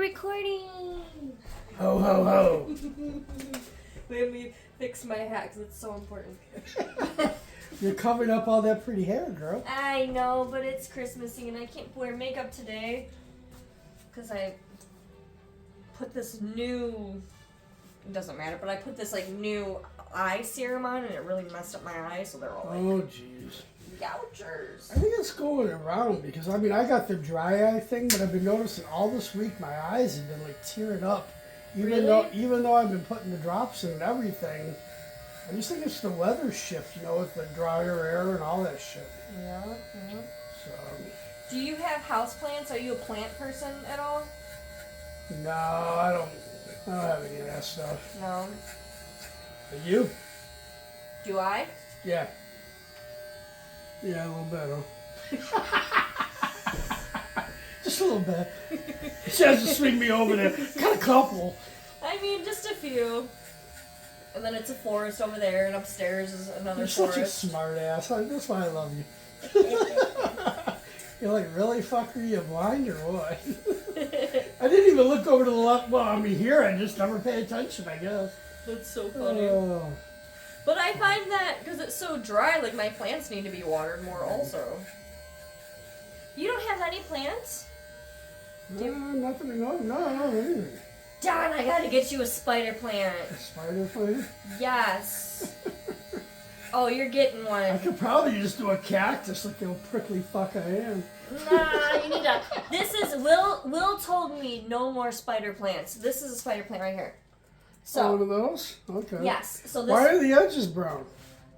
recording. Ho, ho, ho. Let me fix my hat because it's so important. You're covering up all that pretty hair, girl. I know, but it's Christmassy and I can't wear makeup today because I put this new, it doesn't matter, but I put this like new eye serum on and it really messed up my eyes, so they're all like, oh, jeez. Gougers. I think it's going around because, I mean, I got the dry eye thing, but I've been noticing all this week my eyes have been like tearing up. Even though I've been putting the drops in and everything, I just think it's the weather shift, you know, with the drier air and all that shit. Yeah. So. Do you have houseplants? Are you a plant person at all? No, I don't have any of that stuff. No. But you? Do I? Yeah. Yeah, a little bit, huh? Just a little bit. She has to swing me over there. Got a couple. I mean, just a few. And then it's a forest over there, and upstairs is another You're forest. such a smart ass. That's why I love you. You're like, really, fucker? Are you blind or what? I didn't even look over to the left. Well, I mean, here, I just never pay attention, I guess. That's so funny. Oh. But I find that, because it's so dry, like, my plants need to be watered more also. You don't have any plants? No, nothing. No, anything. Don, I gotta get you a spider plant. A spider plant? Yes. Oh, you're getting one. I could probably just do a cactus like the old prickly fuck I am. Nah, you need to. This is, Will told me no more spider plants. This is a spider plant right here. So. One of those? Okay. Yes. So this. Why are the edges brown?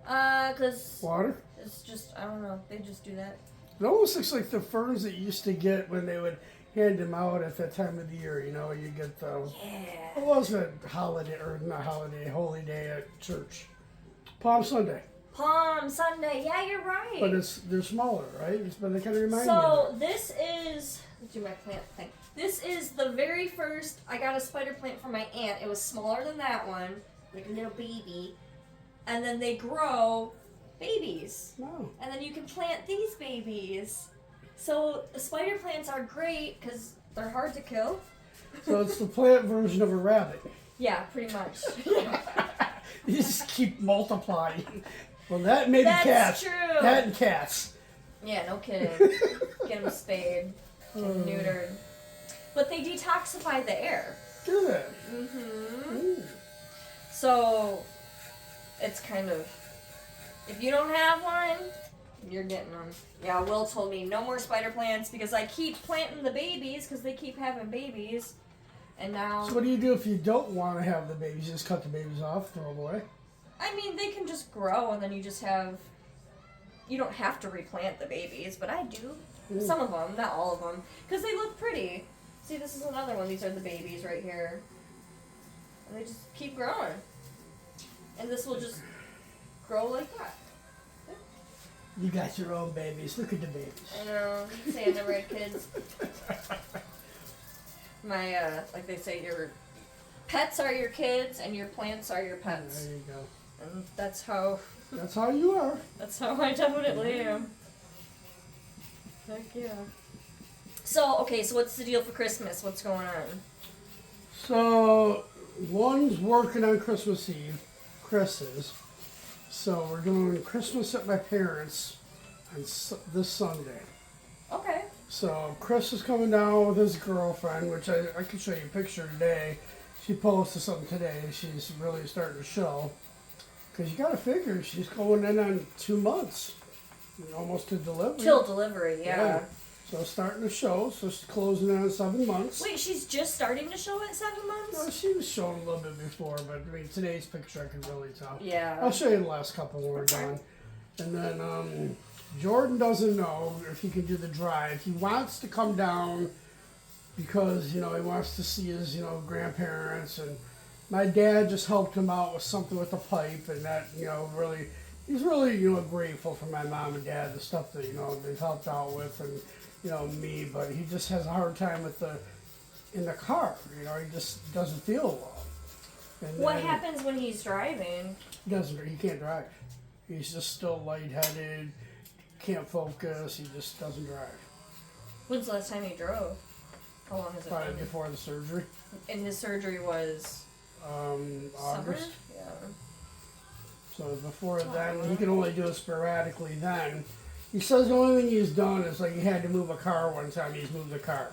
Cause. Water? It's just, I don't know. They just do that. It almost looks like the ferns that you used to get when they would hand them out at that time of the year. You know, you get the. Yeah. What was it? Holiday, or not holiday, holy day at church. Palm Sunday. Palm Sunday. Yeah, you're right. But they're smaller, right? But they kind of remind me. So this is. Let's do my plant thing. This is the very first. I got a spider plant from my aunt. It was smaller than that one, like a little baby, and then they grow babies. Oh. And then you can plant these babies. So spider plants are great because they're hard to kill. So it's the plant version of a rabbit. Yeah, pretty much. You just keep multiplying. Well, that maybe That's cats. true. That and cats. Yeah, no kidding. Get them spayed and neutered. But they detoxify the air. Do that. Mm-hmm. So it's kind of, if you don't have one, you're getting them. Yeah, Will told me no more spider plants because I keep planting the babies because they keep having babies. And now... So what do you do if you don't want to have the babies? Just cut the babies off, throw them away? I mean, they can just grow and then you just have... You don't have to replant the babies, but I do. Some of them, not all of them. Because they look pretty. See, this is another one. These are the babies right here. And they just keep growing. And this will just grow like that. You got your own babies. Look at the babies. I know. Saying the right kids. My, like they say, your pets are your kids and your plants are your pets. There you go. And that's how... That's how you are. That's how I definitely am. Heck yeah. So, okay, so what's the deal for Christmas? What's going on? So, one's working on Christmas Eve. Chris is. So, we're doing Christmas at my parents' on this Sunday. Okay. So, Chris is coming down with his girlfriend, which I can show you a picture today. She posted something today. She's really starting to show. Because you got to figure, she's going in on 2 months. Almost to delivery. Till delivery, yeah. So starting to show, so she's closing in on 7 months. Wait, she's just starting to show at 7 months? No, she was showing a little bit before, but I mean, today's picture I can really tell. Yeah. I'll show you the last couple when we're done. And then Jordan doesn't know if he can do the drive. He wants to come down because, you know, he wants to see his, you know, grandparents. And my dad just helped him out with something with the pipe, and that, you know, really... He's really, you know, grateful for my mom and dad, the stuff that, you know, they've helped out with, and, you know, me, but he just has a hard time with in the car, you know, he just doesn't feel well. And what happens when he's driving? He can't drive. He's just still lightheaded, can't focus, he just doesn't drive. When's the last time he drove? How long has it Probably been? before the surgery. And his surgery was August. summer? Yeah. So before then, he can only do it sporadically then. He says the only thing he's done is like he had to move a car one time. He's moved a car.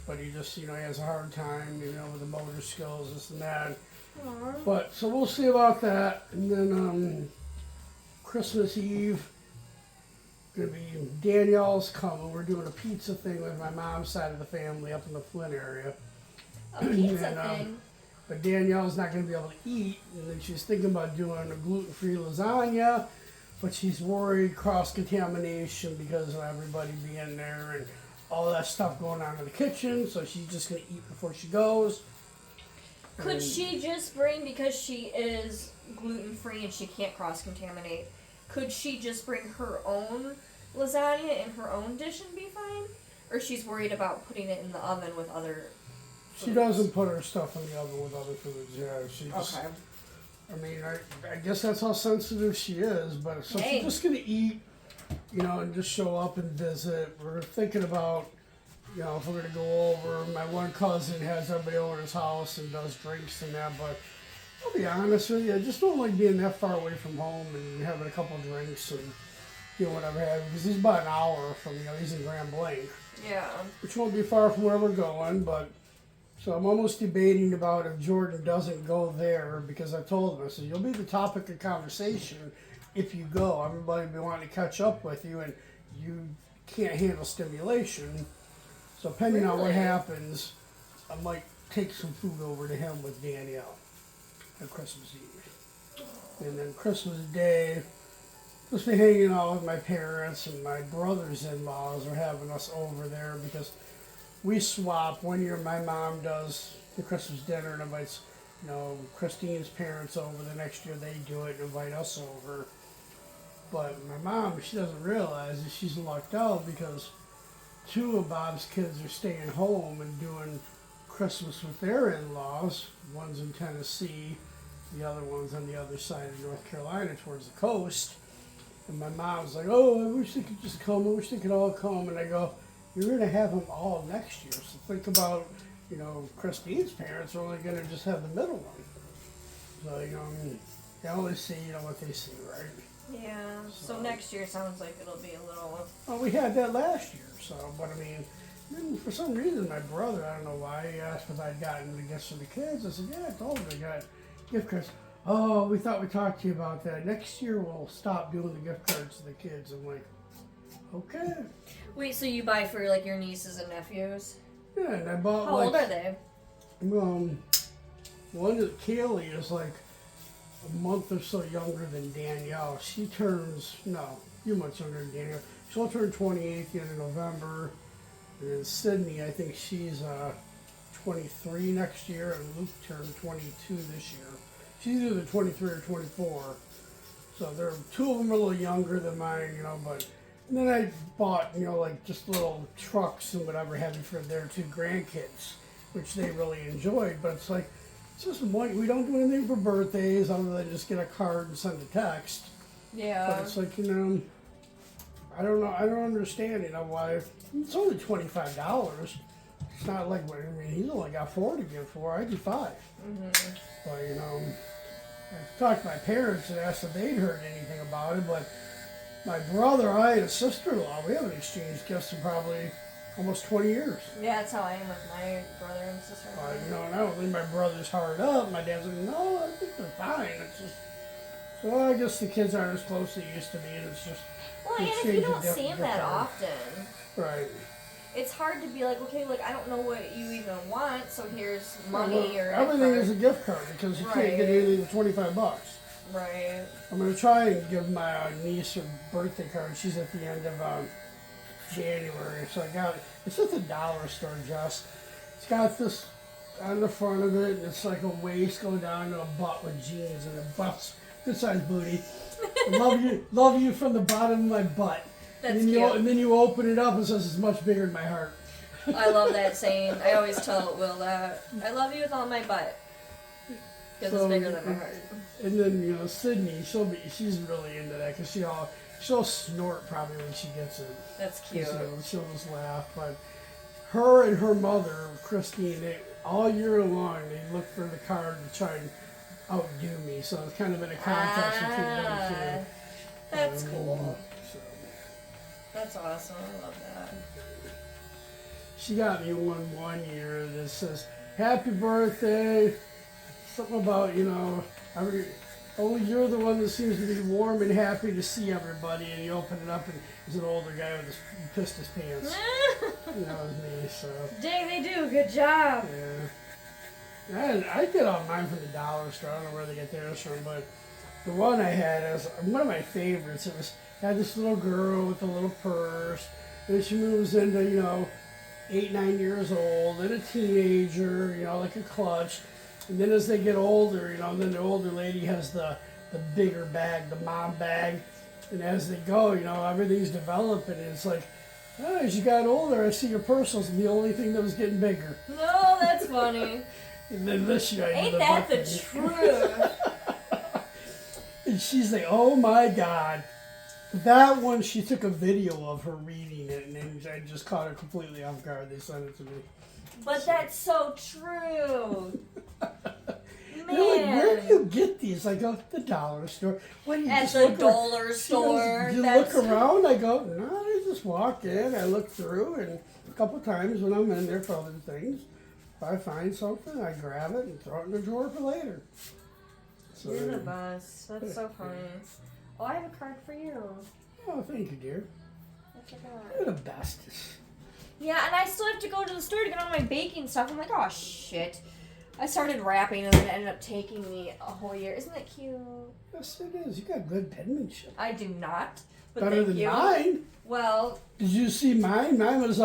But he just, he has a hard time, with the motor skills, this and that. Aww. But, so we'll see about that. And then, Christmas Eve, gonna be Danielle's coming. We're doing a pizza thing with my mom's side of the family up in the Flint area. A pizza thing? But Danielle's not gonna be able to eat. And then she's thinking about doing a gluten-free lasagna. But she's worried cross-contamination because of everybody being there and all that stuff going on in the kitchen, so she's just going to eat before she goes. Could she just bring, because she is gluten-free and she can't cross-contaminate, could she just bring her own lasagna in her own dish and be fine? Or she's worried about putting it in the oven with other foods? She doesn't put her stuff in the oven with other foods, yeah. She just, Okay. I mean, I guess that's how sensitive she is, but so Hey. she's just going to eat, and just show up and visit. We're thinking about, if we're going to go over. My one cousin has everybody over at his house and does drinks and that, but I'll be honest with you, I just don't like being that far away from home and having a couple of drinks and, whatever have you, because he's about an hour from, he's in Grand Blanc. Yeah. Which won't be far from where we're going, but so I'm almost debating about if Jordan doesn't go there, because I told him, I said, you'll be the topic of conversation if you go. Everybody will be wanting to catch up with you, and you can't handle stimulation. So depending on what happens, I might take some food over to him with Danielle on Christmas Eve. And then Christmas Day, just be hanging out with my parents, and my brothers-in-laws are having us over there because we swap. One year my mom does the Christmas dinner and invites, Christine's parents over. The next year they do it and invite us over. But my mom, she doesn't realize that she's lucked out because two of Bob's kids are staying home and doing Christmas with their in-laws. One's in Tennessee, the other one's on the other side of North Carolina towards the coast. And my mom's like, oh, I wish they could just come. I wish they could all come. And I go, you're going to have them all next year. So think about, Christine's parents are only going to just have the middle one. So, they only see, what they see, right? Yeah. So next year sounds like it'll be a little... Well, we had that last year, so, but I mean, then for some reason my brother, I don't know why, he asked if I'd gotten the gifts for the kids. I said, yeah, I told him I got gift cards. Oh, we thought we talked to you about that. Next year we'll stop doing the gift cards to the kids. I'm like, okay. Wait, so you buy for, your nieces and nephews? Yeah, and I bought How old are they? One that Kaylee is like a month or so younger than Danielle. She turns, no, you're much younger than Danielle. She'll turn 28 the end of November. And then Sydney, I think she's 23 next year, and Luke turned 22 this year. She's either 23 or 24. So they're two of them are a little younger than mine, but and then I bought, just little trucks and whatever have you for their two grandkids, which they really enjoyed. But it's like, it's just one, we don't do anything for birthdays other than just get a card and send a text. Yeah. But it's like, I don't know, I don't understand, why. It's only $25. It's not like, he's only got 4 to give for. I do 5. Mm-hmm. But, I talked to my parents and asked if they'd heard anything about it, but my brother, I and sister-in-law, we haven't exchanged gifts in probably almost 20 years. Yeah, that's how I am with my brother and sister. And I don't think my brother's hard up. My dad's like, no, I think they're fine. It's just, so I guess the kids aren't as close as they used to be, and it's just. Well, and if you don't see him that often. Right. It's hard to be like, okay, I don't know what you even want, so here's money or everything is a gift card because you can't get anything for $25. Right. I'm gonna try and give my niece her birthday card. She's at the end of January, so I got it. It's at the dollar store, Jess. It's got this on the front of it, and it's like a waist going down to a butt with jeans and a butt, good sized booty. love you from the bottom of my butt. That's and cute. And then you open it up and it says it's much bigger than my heart. I love that saying. I always tell Will that. I love you with all my butt. Because it's bigger than my heart. And then, Sydney, she's really into that because she'll snort probably when she gets it. That's cute. She'll just laugh. But her and her mother, Christine, all year long, they look for the card to try and outdo me. So it's kind of in a contest between them two. That's cool. So. That's awesome. I love that. She got me one year that says, "Happy birthday." Something about, only you're the one that seems to be warm and happy to see everybody. And you open it up and there's an older guy with he pissed his pants. It was me, so. Dang, they do. Good job. Yeah. I get all mine from the dollar store. I don't know where they get theirs from, but the one I had is one of my favorites. Had this little girl with a little purse. And she moves into, 8, 9 years old, and a teenager, like a clutch. And then as they get older, then the older lady has the bigger bag, the mom bag. And as they go, everything's developing. And it's like, as you got older, I see your purse was the only thing that was getting bigger. No, that's funny. And then this year, ain't that the truth? And she's like, oh my God. That one, she took a video of her reading it, and then I just caught her completely off guard. They sent it to me. But that's so true. Man. They're like, where do you get these? I go, the dollar store. What, you At just the look dollar store. You look around? I go, no, I just walk in. I look through, and a couple times when I'm in there for other things, if I find something, I grab it and throw it in the drawer for later. So, you're the best. That's so funny. Oh, I have a card for you. Oh, thank you, dear. I forgot. You're the bestest. Yeah, and I still have to go to the store to get all my baking stuff. I'm like, oh, shit. I started wrapping and then it ended up taking me a whole year. Isn't that cute? Yes, it is. You got good penmanship. I do not. But Better than mine. Well. Did you see mine? Mine was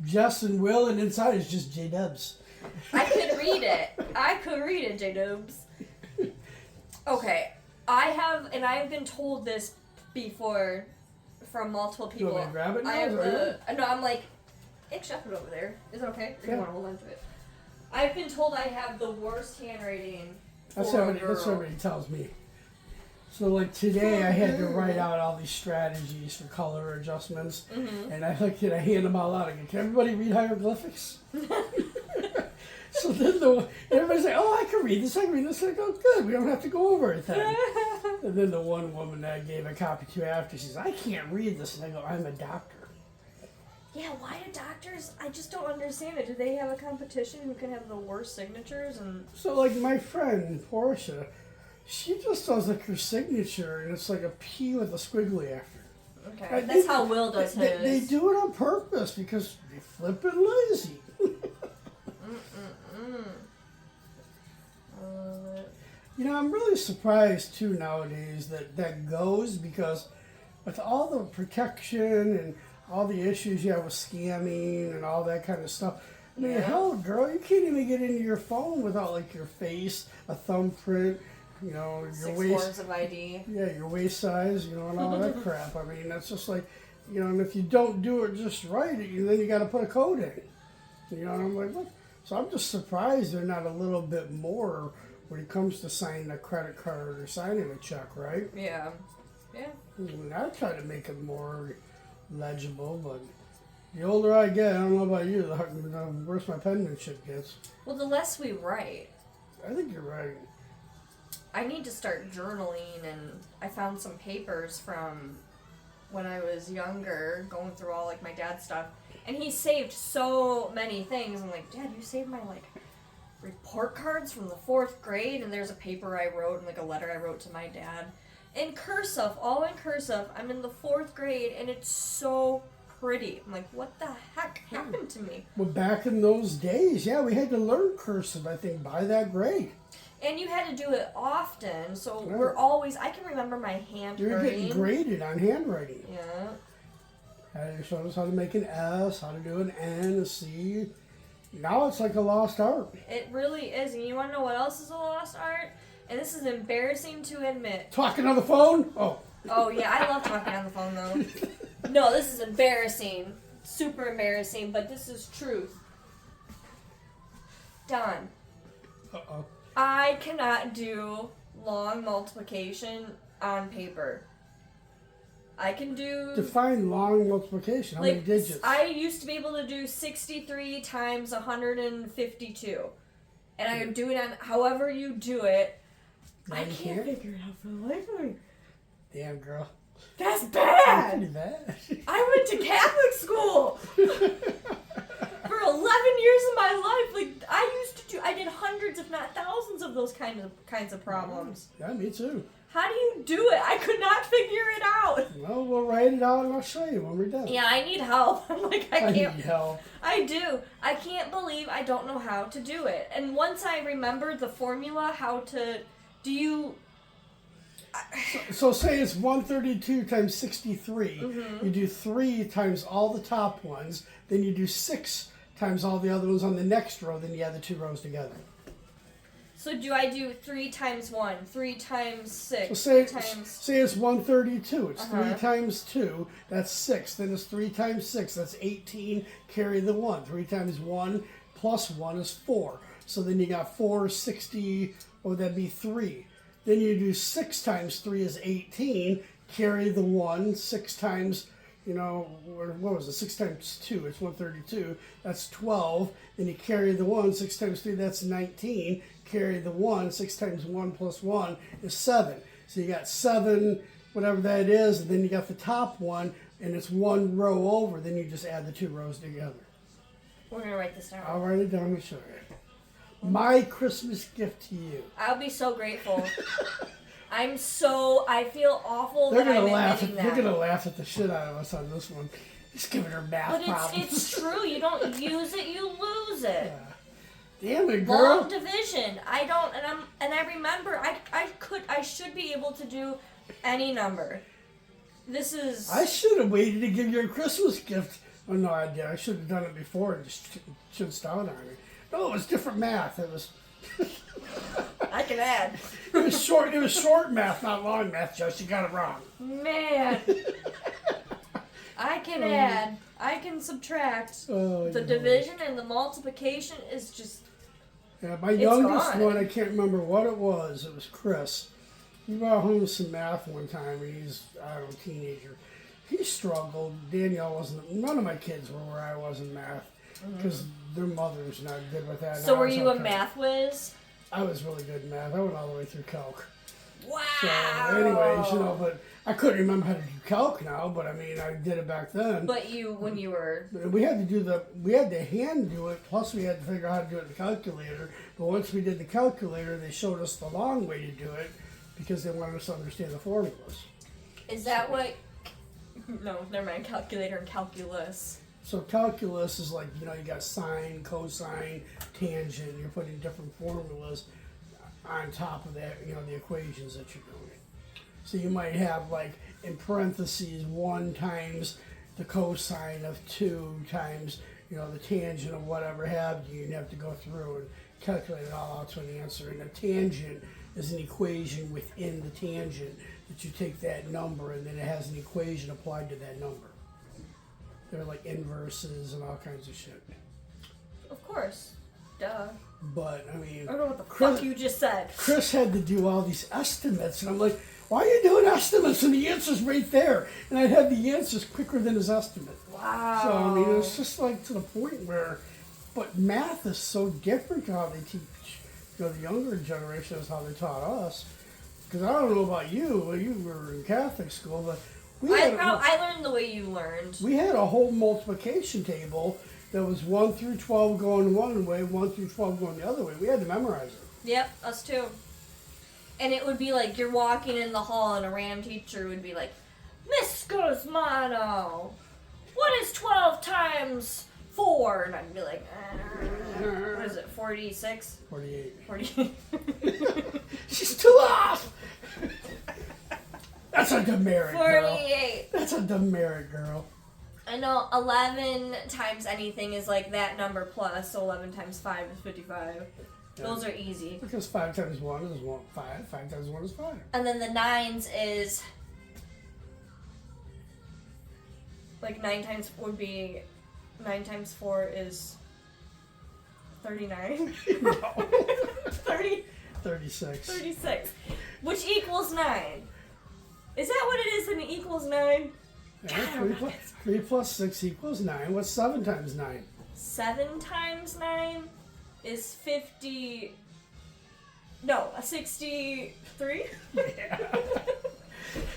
Jess and Will, and inside is just J-Dubs. I could read it. J-Dubs. Okay. I've been told this before from multiple people. You want me to grab it now? No, I'm like, hey, shove it over there. Is it okay? Or do you want to hold on to it? I've been told I have the worst handwriting. That's what everybody tells me. So like today, I had to write out all these strategies for color adjustments, and I hand them all out. I go, can everybody read hieroglyphics? So then everybody's like, oh, I can read this, I can read this. I go, good, we don't have to go over it then. And then the one woman that I gave a copy to after, she says, I can't read this. And I go, I'm a doctor. Yeah, why do doctors, I just don't understand it. Do they have a competition who can have the worst signatures? And so like my friend, Portia, she just does like her signature, and it's like a P with a squiggly after. Okay, that's how Will does his. They do it on purpose because they're flipping lazy. I'm really surprised too nowadays that goes, because with all the protection and all the issues you have with scamming and all that kind of stuff. I mean, hell, girl, you can't even get into your phone without like your face, a thumbprint, your 6 waist. forms of ID. Yeah, your waist size, and all that crap. I mean, that's just like, and if you don't do it just right, then you got to put a code in. And I'm like, what? So I'm just surprised they're not a little bit more when it comes to signing a credit card or signing a check, right? Yeah. Yeah. I try to make it more legible, but the older I get, I don't know about you, the worse my penmanship gets. Well, the less we write. I think you're right. I need to start journaling, and I found some papers from when I was younger, going through all like my dad's stuff, and he saved so many things. I'm like, Dad, you saved my like report cards from the 4th grade, and there's a paper I wrote and like a letter I wrote to my dad in cursive, all in cursive. I'm in the 4th grade, and it's so pretty. I'm like, what the heck happened to me? Well, back in those days, we had to learn cursive, I think, by that grade. And you had to do it often, so we're always, I can remember my handwriting. You're getting graded on handwriting. Yeah. They showed us how to make an S, how to do an N, a C. Now it's like a lost art. It really is. And you want to know what else is a lost art? And this is embarrassing to admit. Talking on the phone? Oh. Oh, yeah, I love talking on the phone, though. No, this is embarrassing. Super embarrassing, but this is truth. Done. Uh-oh. I cannot do long multiplication on paper. I can do... Define long multiplication. How many digits? I used to be able to do 63 times 152. And I would do it on however you do it. Now I can't figure it out for the life of me. Damn, girl. That's bad. Pretty bad. I went to Catholic school for 11 years of my life. Like I did hundreds, if not thousands, of those kinds of problems. Yeah, me too. How do you do it? I could not figure it out. Well, we'll write it out and I'll show you when we're done. Yeah, I need help. I'm like, I can't. need help. I do. I can't believe I don't know how to do it. And once I remembered the formula, how to, do you... So say it's 132 times 63. You do 3 times all the top ones. Then you do 6 times all the other ones on the next row. Then you add the 2 rows together. So do I do 3 times 1, 3 times 6, So say, times... say it's 132. It's 3 times 2. That's 6. Then it's 3 times 6. That's 18. Carry the 1. 3 times 1 plus 1 is 4. So then you got 4, 60. What would that be? 3. Then you do 6 times 3 is 18. Carry the 1. 6 times, what was it? 6 times 2, it's 132. That's 12. Then you carry the 1. 6 times 3, that's 19. Carry the 1. 6 times 1 plus 1 is 7. So you got 7, whatever that is, and then you got the top one, and it's 1 row over. Then you just add the 2 rows together. We're going to write this down. I'll write it down and show you. My Christmas gift to you. I'll be so grateful. I feel awful They're that gonna I'm laugh. admitting They're that. gonna laugh at the shit out of us on this one. He's giving her math But problems. it's true. You don't use it, you lose it. Damn it, girl. Long division. I don't, and I remember I should be able to do any number. This is. I should have waited to give you a Christmas gift. Oh no, I did. I should have done it before and just down on me. No, it was different math. It was. I can add. It was short. It was short math, not long math. Josh, you got it wrong. Man. I can add. I can subtract. The division and the multiplication is just. Yeah, my youngest gone. one, I can't remember what it was. It was Chris. He brought home some math one time, and he's, I don't know, a teenager. He struggled. Danielle wasn't. None of my kids were where I was in math because their mother's not good with that. So were you a math whiz? I was really good in math. I went all the way through calc. Wow. So, anyways, but I couldn't remember how to do calc now. But I mean, I did it back then. But when you were. We had to hand do it. Plus, we had to figure out how to do it in the calculator. But once we did the calculator, they showed us the long way to do it because they wanted us to understand the formulas. Is that what? No, never mind. Calculator and calculus. So calculus is like, you got sine, cosine, tangent. You're putting different formulas on top of that, the equations that you're doing. So you might have, like, in parentheses, 1 times the cosine of 2 times, the tangent of whatever have you. You'd have to go through and calculate it all out to an answer. And a tangent is an equation within the tangent that you take that number and then it has an equation applied to that number. They're like inverses and all kinds of shit. Of course. Duh. But, I mean... I don't know what the fuck you just said. Chris had to do all these estimates, and I'm like, why are you doing estimates? And the answer's right there. And I'd have the answers quicker than his estimate. Wow. So, I mean, it's just like to the point where... But math is so different to how they teach, the younger generation is how they taught us. Because I don't know about you, you were in Catholic school, but... I learned the way you learned. We had a whole multiplication table that was 1 through 12 going one way, 1 through 12 going the other way. We had to memorize it. Yep, us too. And it would be like you're walking in the hall and a random teacher would be like, Miss Guzmano, what is 12 times 4? And I'd be like, what is it, 46? 48. 48. She's too off! That's a demerit, girl. 48. That's a demerit, girl. I know 11 times anything is like that number plus, so 11 times 5 is 55. Yeah. Those are easy. Because 5 times 1 is 5. 5 times 1 is 5. And then the 9s is... Like 9 times would be... 9 times 4 is... 39? No. 30? 36. 36. Which equals 9. Is that what it is? And it equals 9? Yeah, 3 plus 6 equals 9. What's 7 times 9? 7 times 9 is 50. No, 63? Yeah.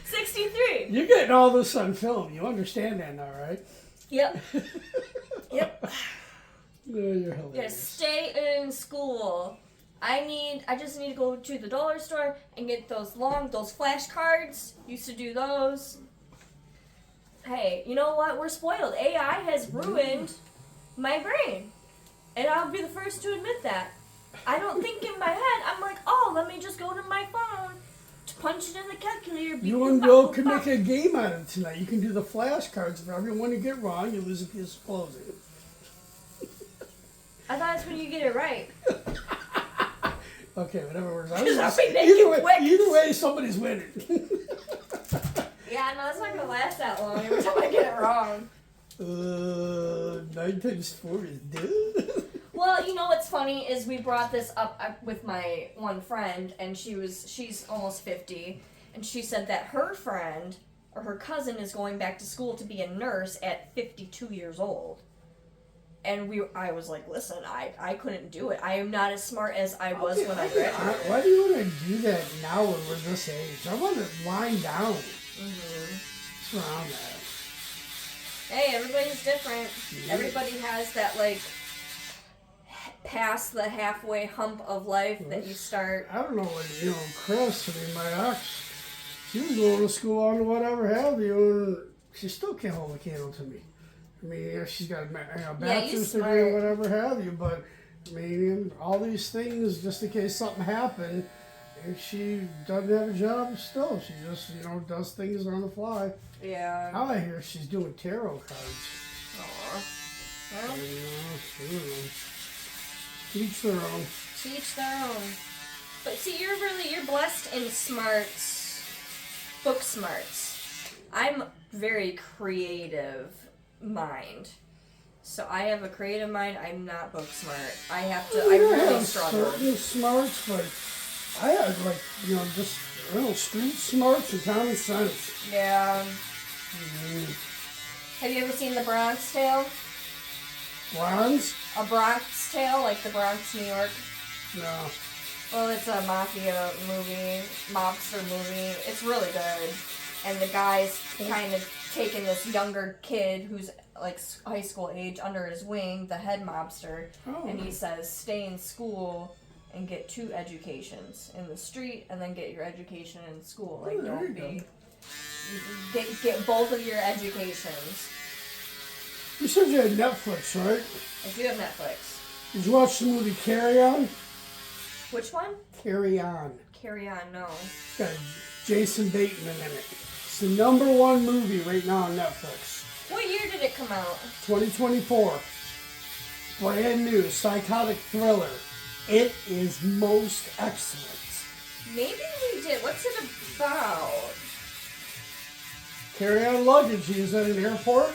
63. You're getting all this on film. You understand that now, right? Yep. Yep. No, you're hilarious. Yeah, stay in school. I just need to go to the dollar store and get those flashcards. Used to do those. Hey, you know what? We're spoiled. AI has ruined my brain. And I'll be the first to admit that. I don't think in my head. I'm like, oh, let me just go to my phone, punch it in the calculator. You and Will can make a game out of it tonight. You can do the flashcards. For every one you get wrong, you lose a piece of clothing. I thought it's when you get it right. Okay, whatever works. Either way, somebody's winning. Yeah, no, it's not going to last that long every time I get it wrong. 9 times 4 is done. Well, you know what's funny is we brought this up with my one friend, and she's almost 50, and she said that her friend or her cousin is going back to school to be a nurse at 52 years old. And I was like, listen, I couldn't do it. I am not as smart as I was when I graduated. Why do you want to do that now when we're this age? I want to wind down. Mm-hmm. What's wrong with that? Hey, everybody's different. Yeah. Everybody has that, like, past the halfway hump of life that you start. I don't know, Chris, my ex, she was going to school on whatever have you, and she still can't hold a candle to me. I mean, she's got a bachelor's degree or whatever have you, but I mean, all these things just in case something happened, and she doesn't have a job still. She just, does things on the fly. Yeah. Now I hear she's doing tarot cards. Aww. Well, I don't know. Teach their own. Teach their own. But see, you're blessed in smarts, book smarts. I'm very creative mind. So I have a creative mind. I'm not book smart. I really struggle. Certain smarts, but I have just street smarts and common sense. Yeah. Mm-hmm. Have you ever seen The Bronx Tale? Bronx? A Bronx Tale, like the Bronx, New York? No. Well, it's a mafia movie, mobster movie. It's really good. And the guy's kind of taking this younger kid who's like high school age under his wing, the head mobster, and he says, stay in school and get 2 educations, in the street and then get your education in school. Like, don't be... Get both of your educations. You said you had Netflix, right? I do have Netflix. Did you watch the movie Carry On? Which one? Carry On. Carry On, no. It's got Jason Bateman in it. It's the #1 movie right now on Netflix. What year did it come out? 2024. Brand new psychotic thriller. It is most excellent. Maybe we did. What's it about? Carry on luggage. He's at an airport.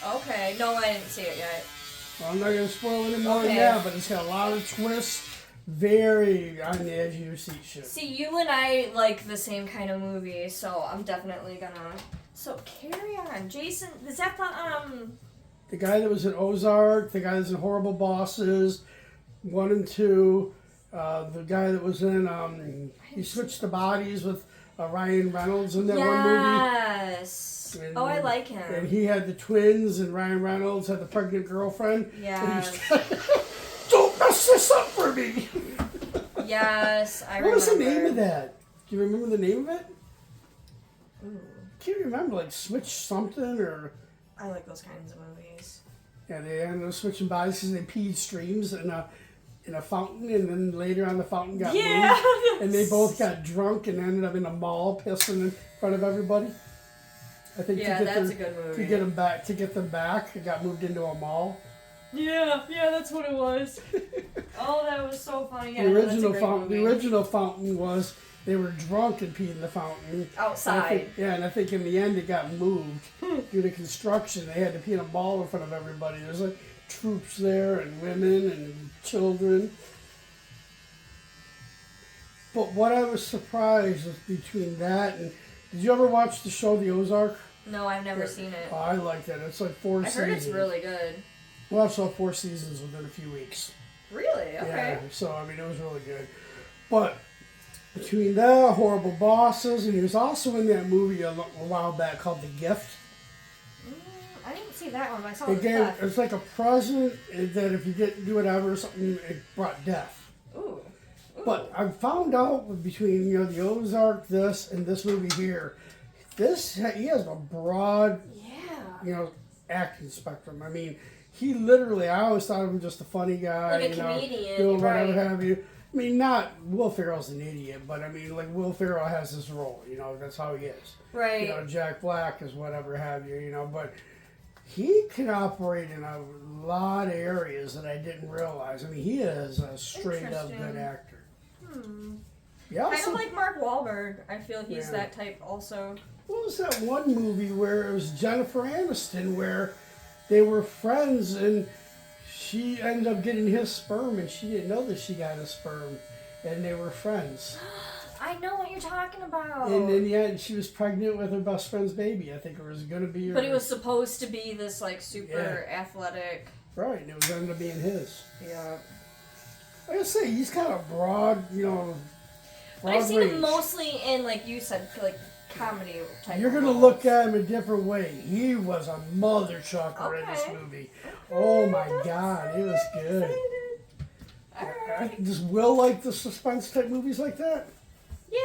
Okay. No, I didn't see it yet. Well, I'm not going to spoil any more than that, but it's got a lot of twists. Very on the edge of your seat shit. See, you and I like the same kind of movie, so I'm definitely gonna... So, Carry On. Jason, is that the guy that was in Ozark, the guy that's in Horrible Bosses, 1 and 2, the guy that was in, he switched the bodies with Ryan Reynolds in that one movie. Yes. I like him. And he had the twins, and Ryan Reynolds had the pregnant girlfriend. Yes. Don't mess this up for me! Yes, I remember. What was the name of that? Do you remember the name of it? Ooh. I can't remember, like Switch something or... I like those kinds of movies. Yeah, they ended up switching bodies because they peed streams in a fountain, and then later on the fountain got moved. And they both got drunk and ended up in a mall pissing in front of everybody. I think that's a good movie. To get them back, it got moved into a mall. Yeah, that's what it was. Oh, that was so funny. Yeah, the original fountain was they were drunk and peed in the fountain outside. And I think in the end it got moved due to construction. They had to pee in a ball in front of everybody. There's like troops there and women and children. But what I was surprised is between that and... Did you ever watch the show The Ozark? No, I've never seen it. Oh, I like that. It's like 4 seasons. I heard it's really good. We watched all 4 seasons within a few weeks. Really? Okay. Yeah, so, I mean, it was really good. But between that, Horrible Bosses, and he was also in that movie a while back called The Gift. I didn't see that one, but I saw Again, it's like a present that if you didn't do whatever or something, it brought death. Ooh. But I found out between, the Ozark, this, and this movie here, he has a broad, acting spectrum. I mean, he literally, I always thought of him just a funny guy, like a comedian, doing whatever right. have you. I mean, not Will Ferrell's an idiot, but I mean, like Will Ferrell has his role, that's how he is. Right. Jack Black is whatever have you, but he can operate in a lot of areas that I didn't realize. I mean, he is a straight up good actor. Yeah. Kind of like Mark Wahlberg. I feel he's that type also. What was that one movie where it was Jennifer Aniston where they were friends and she ended up getting his sperm and she didn't know that she got his sperm and they were friends. I know what you're talking about. And in the end, she was pregnant with her best friend's baby. I think it was going to be her. But he was supposed to be this like super athletic. Right, and it was ended up being his. Yeah. Like I say, he's kind of broad, But I've seen range. him mostly in, like you said, like comedy type. You're going to look at him a different way. He was a mother chucker in this movie. Okay, oh my God, it was good. Alright. Does Will like the suspense type movies like that? Yeah.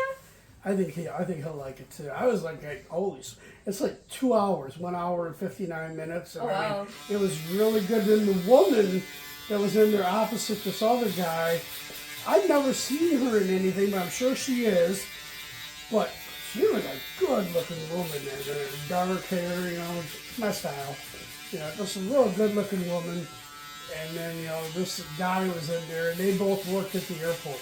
I think he'll like it too. I was like holy, it's like 2 hours, 1 hour and 59 minutes. And I mean, it was really good. And the woman that was in there opposite this other guy, I've never seen her in anything, but I'm sure she is. But she was a good-looking woman, and dark hair, my style. Just a real good-looking woman. And then, this guy was in there, and they both worked at the airport.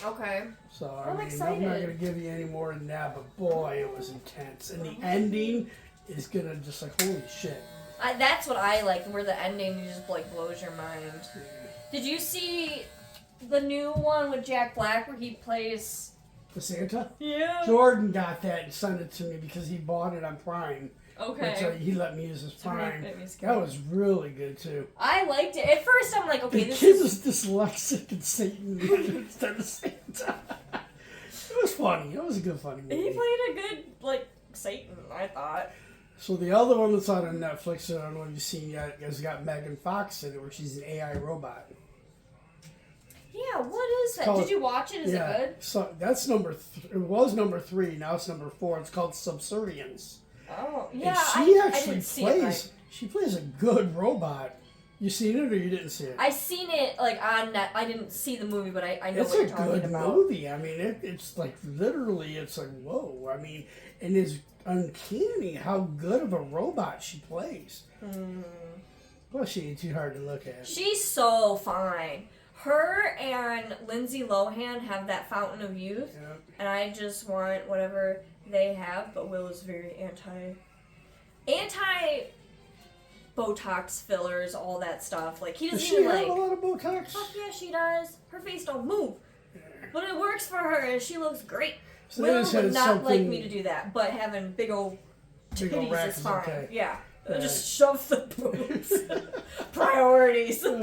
Okay. So, I'm excited. I'm not going to give you any more than that, but boy, it was intense. And the ending is going to just like, holy shit. That's what I like, where the ending just like blows your mind. Yeah. Did you see the new one with Jack Black where he plays... The Santa? Yeah. Jordan got that and sent it to me because he bought it on Prime. Okay. Which, he let me use his Prime. That was really good, too. I liked it. At first, I'm like, okay, the this kid is... was dyslexic and Satan instead of Santa. It was funny. It was a good funny movie. He played a good, like, Satan, I thought. So the other one that's out on Netflix, I don't know if you've seen yet, has got Megan Fox in it, where she's an AI robot. Yeah, what is that? Did you watch it? Is it good? So that's it was number 3. Now it's number 4. It's called Subservience. Oh, yeah. And I didn't see it, right? She plays a good robot. You seen it or you didn't see it? I seen it like on net. I didn't see the movie, but I know what you're talking about. It's a good movie. I mean, it's like literally, it's like whoa. I mean, and it's uncanny how good of a robot she plays. Well, she ain't too hard to look at. She's so fine. Her and Lindsay Lohan have that fountain of youth, and I just want whatever they have. But Will is very anti Botox fillers, all that stuff. Like he doesn't Does she even have like. a lot of Botox? Fuck yeah, she does. Her face don't move, but it works for her, and she looks great. So Will would not like me to do that, but having big old titties is fine. Okay. Yeah. Just shove the boobs. Priorities. So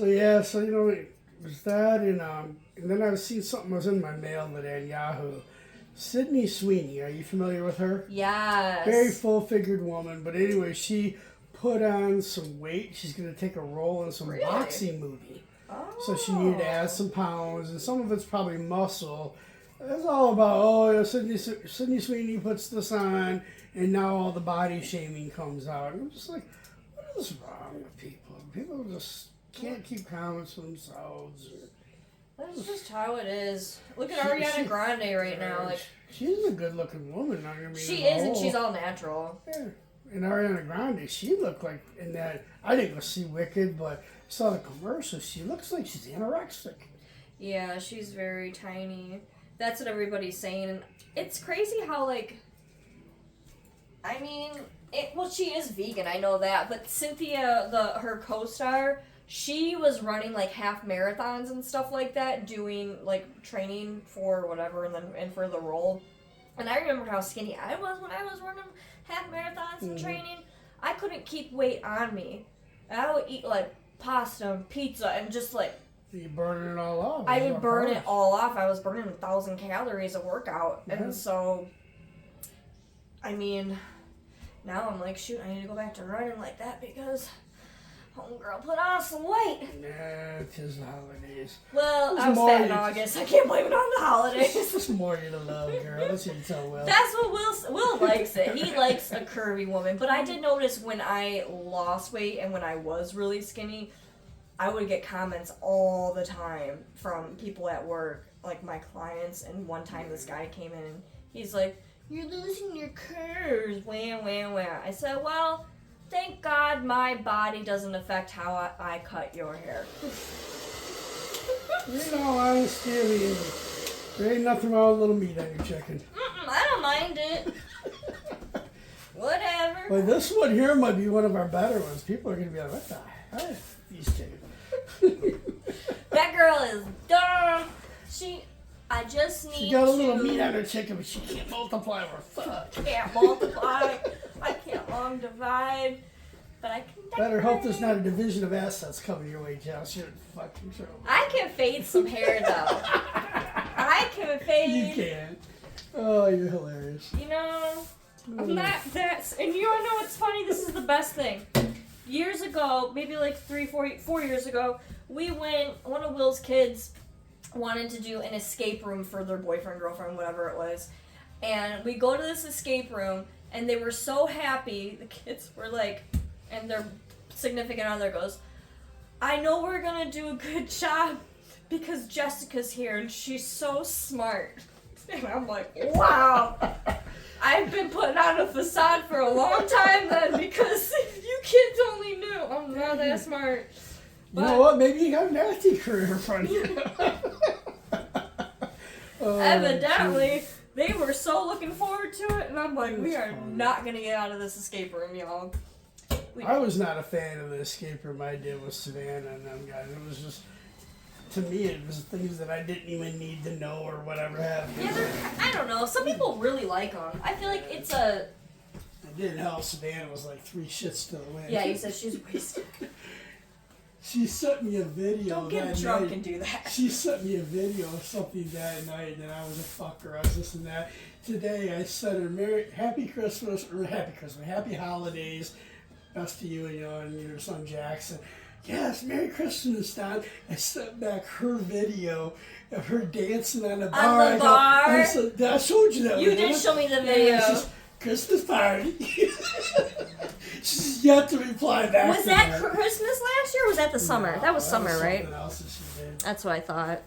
it was that, and then I was seeing something was in my mail today on Yahoo. Sydney Sweeney, are you familiar with her? Yes. Very full-figured woman, but anyway, she put on some weight. She's going to take a role in some boxing movie. Oh. So she needed to add some pounds, and some of it's probably muscle. It's all about, Sydney Sweeney puts this on, and now all the body shaming comes out. And I'm just like, what is wrong with people? People just can't keep comments for themselves. That's just how it is. Look at Ariana Grande right now. Like she's a good-looking woman. I mean, she is, and she's all natural. Yeah. And Ariana Grande, she looked like in that. I didn't go see Wicked, but I saw the commercial. She looks like she's anorexic. Yeah, she's very tiny. That's what everybody's saying, and it's crazy how like. I mean, well, she is vegan. I know that, but Cynthia, her co-star, she was running like half marathons and stuff like that, doing like training for whatever, and for the role. And I remember how skinny I was when I was running half marathons and training. I couldn't keep weight on me. And I would eat like pasta and pizza and just like. You burning it all off. I would burn it all off. I was burning 1,000 calories a workout, and so. I mean, now I'm like, shoot, I need to go back to running like that because homegirl put on some weight. Nah, 'tis the holidays. Well, I was fat in August. I can't blame it on the holidays. It's more you to love, girl. That's what you tell Will. That's what Will likes it. He likes a curvy woman. But I did notice when I lost weight and when I was really skinny, I would get comments all the time from people at work, like my clients. And one time this guy came in and he's like, "You're losing your curves, wah, wah, wah." I said, well, thank God my body doesn't affect how I cut your hair. You know, honestly, I mean, there ain't nothing wrong with a little meat on your chicken. I don't mind it. Whatever. Well, this one here might be one of our better ones. People are going to be like, what the hell? These two. That girl is dumb. I just need to... She got a little meat on her chicken, but she can't multiply her fuck. Can't multiply. I can't long divide. But I can decorate. Better hope there's not a division of assets coming your way, Josh. You're in fucking trouble. I can fade some hair, though. I can fade. You can. Oh, you're hilarious. You know, I'm not that... And you wanna know what's funny? This is the best thing. Years ago, maybe like 4 years ago, we went... One of Will's kids wanted to do an escape room for their boyfriend, girlfriend, whatever it was. And we go to this escape room, and they were so happy. The kids were like... And their significant other goes, "I know we're gonna do a good job because Jessica's here and she's so smart." And I'm like, wow. I've been putting on a facade for a long time then because you kids only knew I'm not that smart. But, you know what? Maybe you got an acting career in front of you. Evidently. They were so looking forward to it, and I'm like, we are not gonna get out of this escape room, y'all. I was not a fan of the escape room I did with Savannah and them guys. It was just, to me, it was things that I didn't even need to know or whatever happened. Yeah, I don't know. Some people really like them. I feel like it's a... It didn't help. Savannah was like 3 shits to the wind. Yeah, you said she's wasted. She sent me a video. Don't get drunk and do that. She sent me a video of something that night, and I was a fucker. I was this and that. Today, I sent her Happy Holidays. Best to you and your son Jackson. Yes, Merry Christmas, Don. I sent back her video of her dancing on the bar. On the bar? I showed you that. You did show me the video. Yeah, says, Christmas party. She's yet to reply back. Was that Christmas last year or was that the summer? No, that was summer, was right? Else that she did. That's what I thought.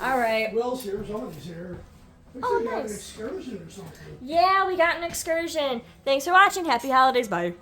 All right. Will's here. Somebody's here. Looks like we got an excursion or something. Yeah, we got an excursion. Thanks for watching. Happy holidays. Bye.